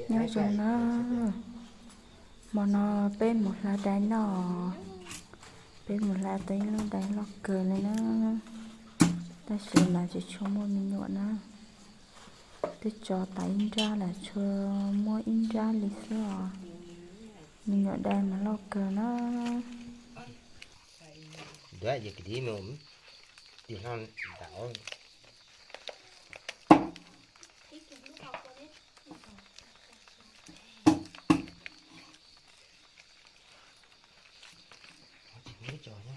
nhớ dùng nó mà nó bên một là đánh nó bên một là tay nó đánh nó cười lên nó ta sử mà chỉ cho mua mình nhọn nó tôi cho tay in ra là cho mua in ra lịch sử mình nhọn đây mà nó cười nó đấy giờ cái gì mà thì nó đảo mới cho nhau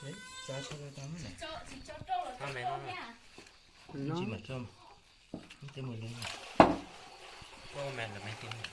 đấy cho tao mới này con này nó chỉ mật rơm nó tới 10 lên cô mẹ là mấy tiếng này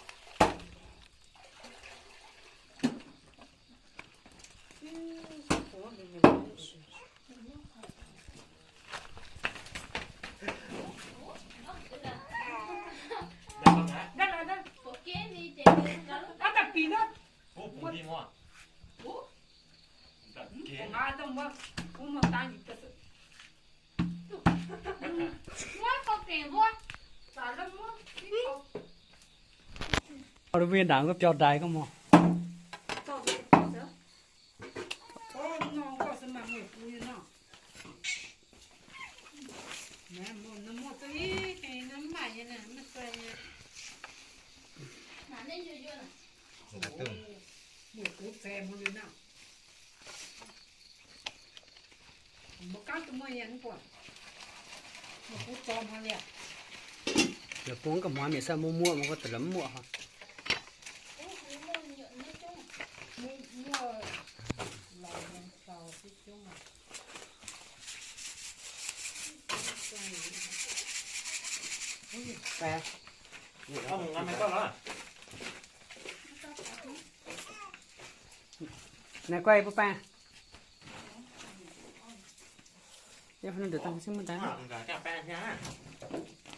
ở viên đảng có cho đài không mà giờ cuốn cả món này sao mua mua mà có thể lắm mua hả Pè. Không, ăn mấy con đó. này quay papa em phải được tăng xem một cái Cả pè nhá.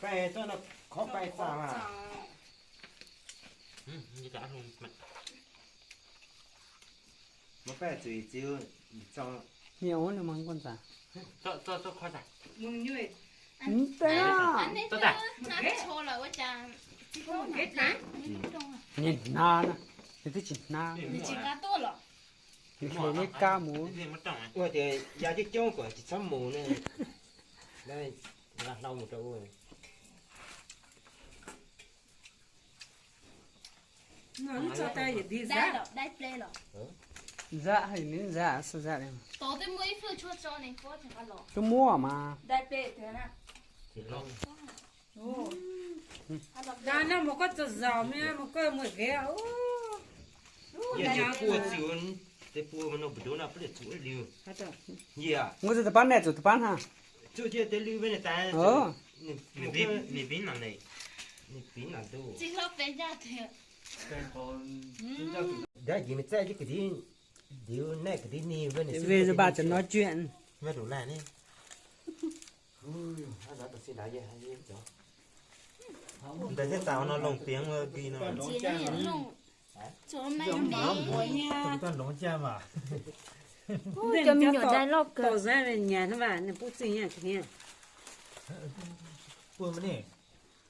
Pè cho nó khó pè sao à? Như cả luôn mẹ. Nó pè chỉ chiêu cho nhiều là măng con giả cho khoai giả. tôi đã cho là quá chàng nhìn na nè thì tôi chỉ na chỉ cá to rồi thì thấy lấy cá mú Ủa thì giá chứ châu của chỉ sắm mù này. Đây là lâu một chỗ rồi. Nó cho tay để đi đây ra. rồi đây play rồi dạ hay nên dạ sao dạ đây tối tôi mới vừa cho này có chẳng có lọ tôi mua mà đây play thế nào Thì lâu. Ra nó một cái chợ giàu mẹ một cái một ghé. Giờ chỉ cua xíu cái cua mà nó bị đổ nào phải để chuỗi liu. Yeah. mua từ bán này từ bán ha Chú chưa tới lưu bên này ta. Mình biết là này. Mình biết là đâu. chỉ có phải ra thì Đấy gì mà chạy chứ cái gì điều này cái gì nhiều bên này. về rồi bà chỉ nói chuyện Mà đủ lại nè. Anh đã được xin lại vậy hay gì đó. Để thế tao nó lồng tiếng kia nó. chỉ là những lồng chỗ này nó nha toàn lóng cha mà cho mình nhỏ đây lo Tổ ra về nhà nó bảo này bút gì nhỉ cái này. bùa mà nè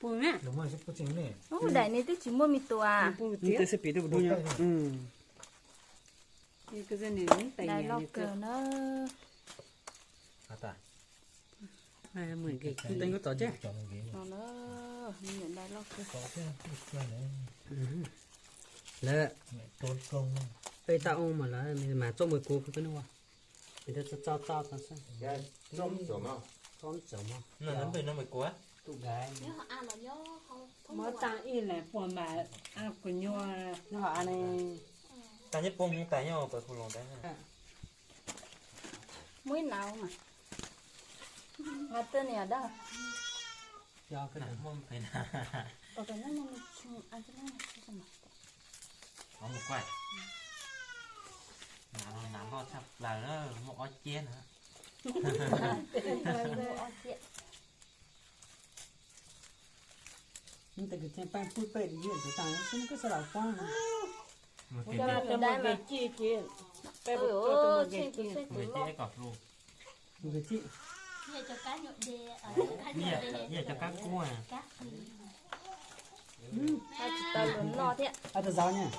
Bút mẹ. đúng rồi sẽ có chính nè đại này tôi chỉ mua mì tùa Bút tôi tiếc. sẽ bị được đúng nhá Cái dân này tay đại nhà lo này cờ cơ. nó Ta. Hai mươi cái. tên có tỏ chứ chọn một cái nó mình nhận đại lo cờ có chứ cái này là tốn công bây tao mà là mà cho một cô cái nữa thì nó cho ta sao Dạ, nôm chỗ mà. con chồng mà Nó đến về nó mới quá. tụ gái nhớ họ ăn là nhớ không Mà tăng in này của mà ăn của nhau nó họ này Ta nhất bông tại nhau phải không lòng đấy. mới nào mà tên này ở đâu do cái này Không phải là. ở cái nó quay nằm nó sắp là nó một ói chén hả nhưng tại cái trên pan pui pe đi hiện tại tao nó cứ sợ quá một Cho cái nó một cái chi chi. Bé bột cho một cái chi. người chế cọt luôn một cái chị Giờ cho cá nhộn đê ở cá bây nhộn giờ đê bây giờ cho các cua à cá hai chị tao lớn no thế à tao giáo nha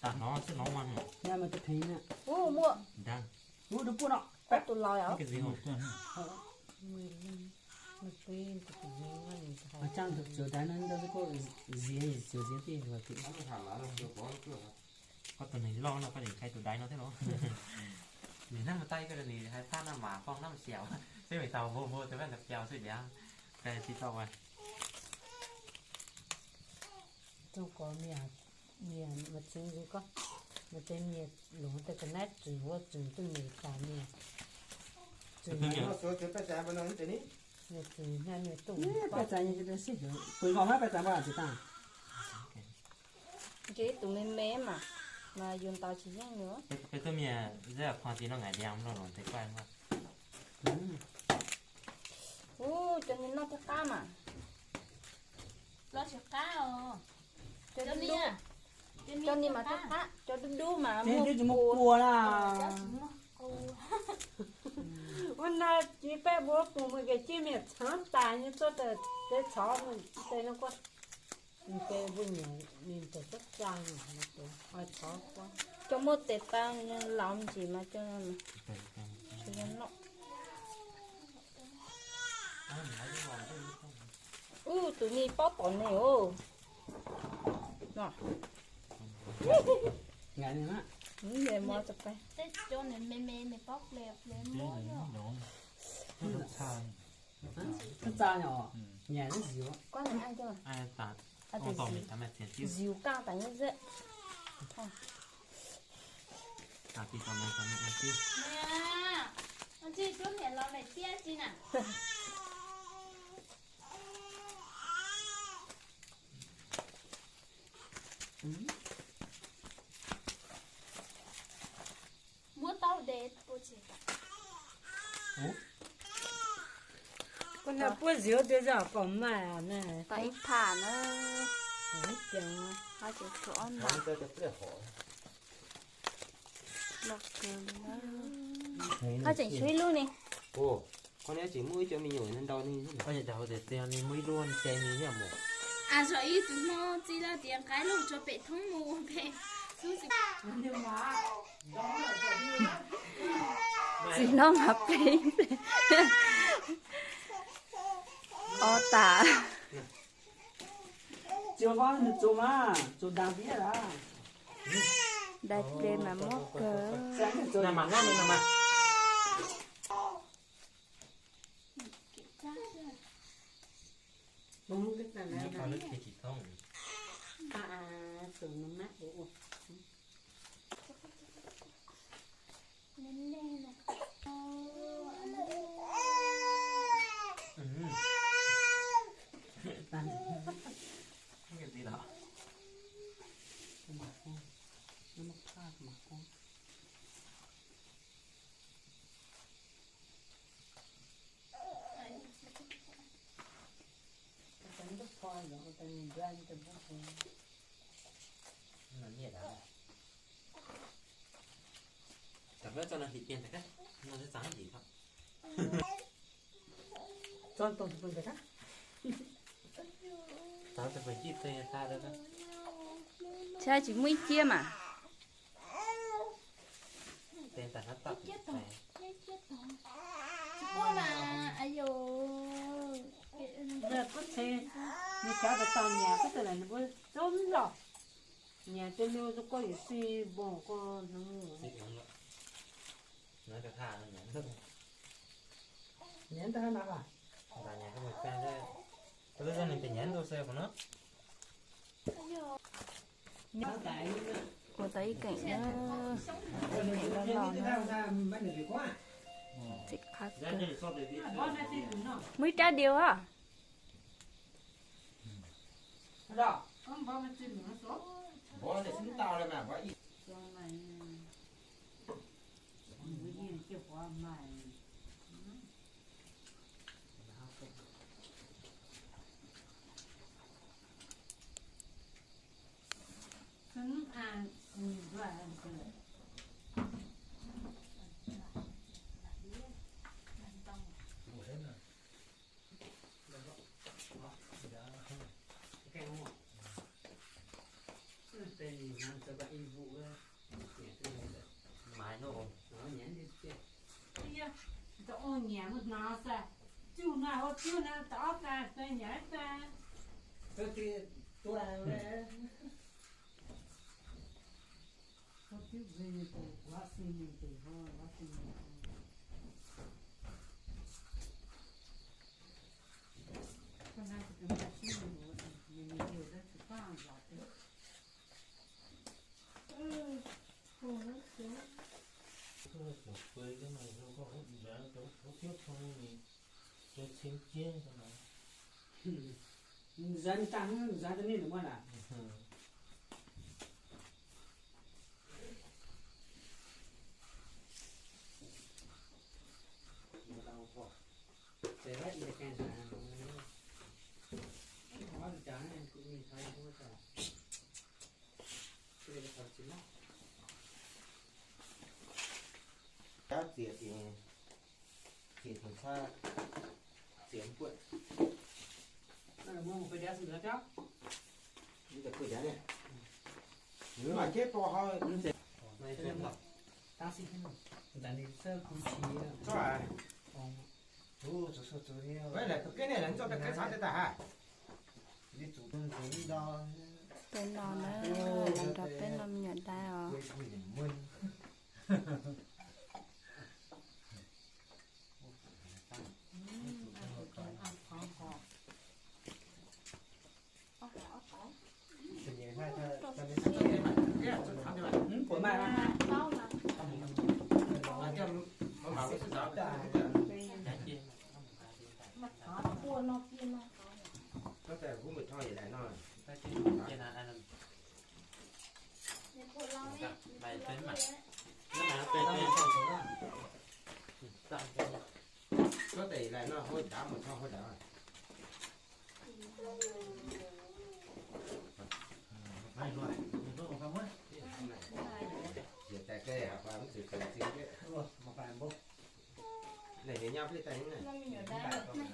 ta nó chứ nó ngoan hả nha mà tao thấy nè mua đang mua được buôn nọ có tụi lòi cái gì không ở trang thực chỗ đá nó đâu có gì chỗ gì thì rồi thì có tuần này lo nó có để khai tụi đáy nó thế nó mình nắm tay cái này hai phát nó mà phong nó xẻo thế phải tàu vô vô tới bên tập chèo thôi nhá cái tí tàu này Tôi có mẹ mà chân gì có mà tên mẹ lúa tới cái nét chừng vô chừng tôi mẹ cả mẹ chừng mẹ chừng hai mẹ tụng bây giờ như thế xí rồi cuối cùng hết bây giờ bao nhiêu ta cái tụi mình mé mà dùng tao chỉ nhang nữa cái tôi mẹ rất là khoan tí nó ngày đêm nó rồi thấy quen quá cho nên nó chắc ta mà lo cho cá ờ cho cho đi đi à cho nên mà chắc ta cho đu mà thế mua chứ một cua là hôm nay chị bé bố cùng một cái chi mẹ sáng tài như cho tới để chó mình đây nó có mình bé vui nhẹ mình phải rất trang mà tôi ai chó quá cho một tết tao làm gì mà cho nó tụi mi bó tổn này ô nè ngày này á những người mua tập cái thế cho nên mê bóc lẹp lên mối rồi cái cha nhỏ nhà nó dịu có là ai chưa ai ta ai ông tổng mình làm mẹ tiền tiêu dìu cao tại như vậy ta chỉ còn mình ăn tiêu nè anh chị chú mẹ lo này tia chị nè mua tao để bố chị con là bữa rượu để giờ còn mà nè tại thả nó Ủa chừng hai chị chỗ ăn bạc lọc cờ nó hai chị suy luôn nè ồ con ấy chỉ mũi cho mình nhồi lên đầu đi bây giờ cháu để tiền đi mũi luôn xe như thế một à rồi ý tụi nó chỉ là tiền cái lúc cho bé thông mua bé chị nó ngập đi ô tả chiều con được chỗ mà chỗ đàng vía là đặt để mà móc cờ sáng được chỗ nằm ngon mình nằm mà đúng cái là nó có nước thì chỉ không tưởng nó mát ủa nên nên là cái gì đó nó mắc pha mà con tao nó phơi rồi tao nhìn ra tao bóc nó nhẹ đó chẳng lẽ cho nó thịt tiền thế nó sẽ sáng gì không cho tôi tôi phải cắt tao sẽ phải chít tay ta đó cha chỉ mới chia mà tên ta nó tắt này bố là ai dồ giờ có xe đi cả vào tàu nhà có thể là nó có trốn rồi nhà trên lưu nó có gì bỏ con nó cái thà nó nhẫn nhén ta nào à là nhà có một fan đây tôi cho nên phải nhẫn đôi xe của nó nó tại cô thấy cảnh nó cảnh nó lòn nó chị khác ra cơ đây so để đi mới trả điều à đó con bao nhiêu tiền nữa số bỏ để xuống tàu là mà bỏ ít 做嘛，我研究过嘛，很看乱的。 我真的， cái không tên làm cho bạn in vụ nhẹ cái này đấy mái nó nó nhẹ đi kia 哎呀，这2年我拿噻，就拿我就拿大干3年噻。 cái kia tôi làm đấy 我就这一个，我心里头，我心里头。本来是跟他心里头，你有的是这样子的。好了行。 tôi kiểu quê cái này tôi có hút giá tôi có thiếu không thì tôi thêm chiên cho nó dân tăng dân cho nên đúng không ạ thế hết thì cái gì nó được trả này cũng nhìn thấy không có trả cái này là thật chính lắm cá tiệt thì xa tiệm quậy nó là mua một cái đĩa xong nữa chứ như là quậy giá này nếu mà chết to hơi như thế này cho em lọc ta xin thêm đàn đi sơ không khí có à không vậy là cái này là cho cái sao thế ta đi chủ chủ đo bên đó nữa làm cho bên nó nhận tay rồi quậy quậy mơn thì vậy thôi cho nên cái cho thằng các bạn của mày mà Bao mà. là cho nó bảo cái sự đó Buồn nó kia mà. có thể cũng bị thôi vậy này nó trên là ăn Để buồn lo đấy. bài Buồn tính lo mà đấy. nó mà nó tên có thể là nó hôi đá một thôi hôi đá hay loại mình có không hết giờ tại cái à và sự cần gì cái một vài bốc này để nhau với tay này Nó mình ở đây được.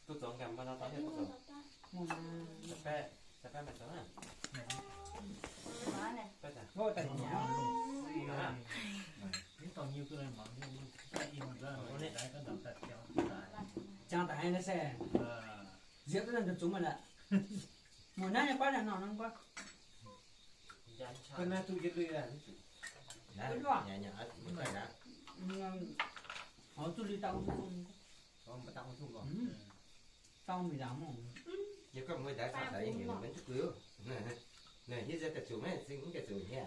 tôi tưởng cầm bao nó tao hết Buồn tôi thật ta. cà phê mà sống à Má này. có chả ngồi tại nhà những còn nhiều cái này mà như cái im ra nó đấy cái đầu thật kéo trang tại nó xe diệp nó làm chúng mà lại một năm quá là nó năm quá cái này tôi cái là nhà nhà một cái đã họ tôi đi tao còn mà tao không còn tao mày dám không giờ có người đã sao tại nhiều vẫn chút cứu này như ra cái chủ này xin cái chủ nhà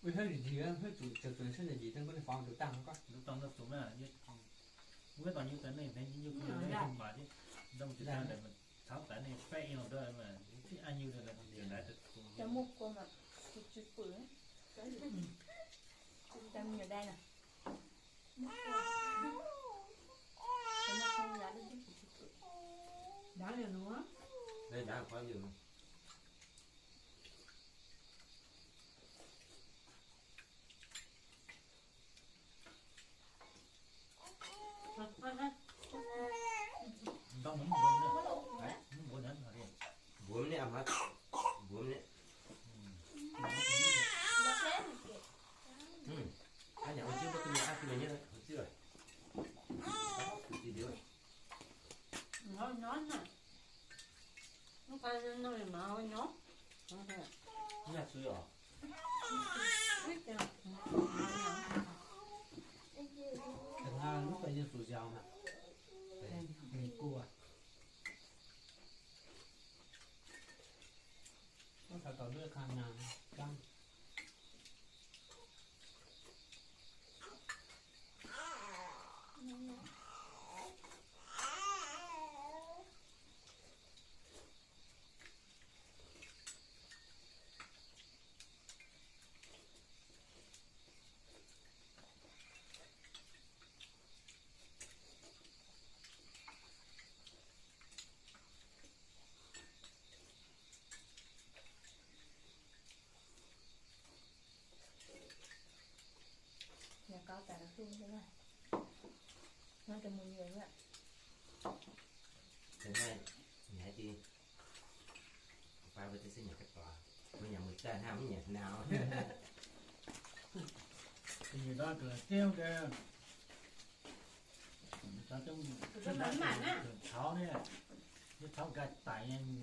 bây hơi gì á hơi chủ trừ trừ sinh là gì trên cái phòng được tăng không có lúc trong nó chúng là như không biết còn như cái này thấy như cái này không mà chứ đông chỉ ra để mình tháo cái này phải yêu đời mà thích ai như là điều này thật Cho một con mà. Chút chút bự. Cho mình ở đây nè. Cho một con giá đi chút chút bự. Đáng là nó. đây đã có nhiều đông muốn buồn nữa muốn buồn hơn là đi buồn này ăn hết buồn này Nó thế thì kìa. anh nhà ông chưa có tôi ăn tôi nhớ hồi chưa gì nữa Nó nè. Nó phải nó mà ơi nó. Nó thế. nhà suy à Biết chưa? thằng nào lúc bây giờ sủi giàu mà mình cua nó phải có đứa khăn nào căng luôn thế này nó cho mọi người vậy thế này nhảy đi ba với tôi xin nhà cái tòa mình nhà một tên ham nhà nào thì người ta cứ kêu kìa ta trong cái mắm mặn á tháo này cái tháo gạch tại em